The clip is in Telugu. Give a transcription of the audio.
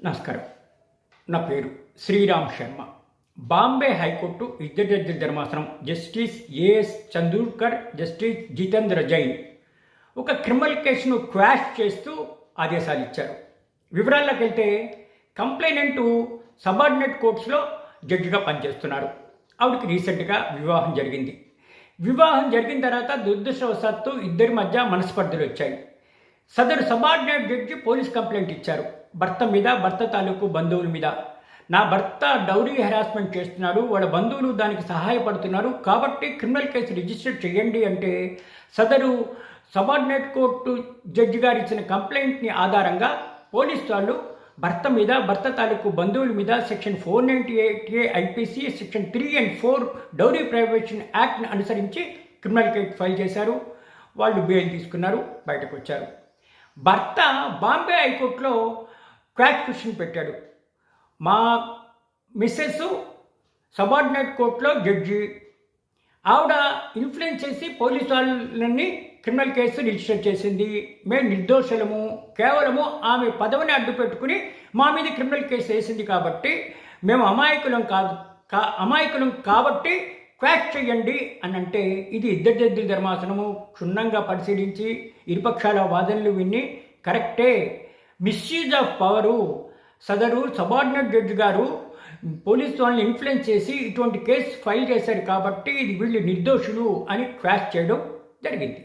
నమస్కారం. నా పేరు శ్రీరామ్ శర్మ. బాంబే హైకోర్టు ఇద్దరు జడ్జిల ధర్మాసనం justice A S Chandurkar, justice Jitendra Jain ఒక క్రిమినల్ కేసును క్వాష్ చేస్తూ ఆదేశాలు ఇచ్చారు. వివరాల్లోకి వెళ్తే కంప్లైనెంటు సబార్డినేట్ కోర్ట్స్లో జడ్జిగా పనిచేస్తున్నారు. ఆవిడకి రీసెంట్గా వివాహం జరిగింది. వివాహం జరిగిన తర్వాత దురదృష్టవశాత్తు ఇద్దరి మధ్య మనస్పర్ధలు వచ్చాయి. సదరు సబార్డినేట్ జడ్జి పోలీస్ కంప్లైంట్ ఇచ్చారు. భర్త మీద, భర్త తాలూకు బంధువుల మీద. నా భర్త డౌరీ హెరాస్మెంట్ చేస్తున్నాడు, వాళ్ళ బంధువులు దానికి సహాయపడుతున్నారు, కాబట్టి క్రిమినల్ కేసు రిజిస్టర్ చేయండి అంటే సదరు సబార్డినేట్ కోర్టు జడ్జి గారు ఇచ్చిన కంప్లైంట్ని ఆధారంగా పోలీసు వాళ్ళు భర్త మీద, భర్త తాలూకు బంధువుల మీద section 498A IPC section 3 and 4 dowry prohibition యాక్ట్ని అనుసరించి క్రిమినల్ కేసు ఫైల్ చేశారు. వాళ్ళు బెయిల్ తీసుకున్నారు, బయటకు వచ్చారు. భర్త బాంబే హైకోర్టులో క్వాష్ పిటిషన్ పెట్టాడు. మా మిస్సెస్ సబార్డినేట్ కోర్టులో జడ్జి, ఆవిడ ఇన్ఫ్లుయెన్స్ చేసి పోలీసు వాళ్ళని క్రిమినల్ కేసు రిజిస్టర్ చేసింది. మేము నిర్దోషులము, కేవలము ఆమె పదవిని అడ్డు పెట్టుకుని మా మీద క్రిమినల్ కేసు వేసింది కాబట్టి మేము అమాయకులం కాబట్టి క్వాష్ చేయండి అని అంటే, ఇది ఇద్దరు జడ్జిల ధర్మాసనము క్షుణ్ణంగా పరిశీలించి ఇరుపక్షాల వాదనలు విని కరెక్టే, మిస్యూజ్ ఆఫ్ పవరు, సదరు సబార్డినేట్ జడ్జి గారు పోలీసు వాళ్ళని ఇన్ఫ్లుయెన్స్ చేసి ఇటువంటి కేసు ఫైల్ చేశారు కాబట్టి ఇది వీళ్ళు నిర్దోషులు అని క్వాష్ చేయడం జరిగింది.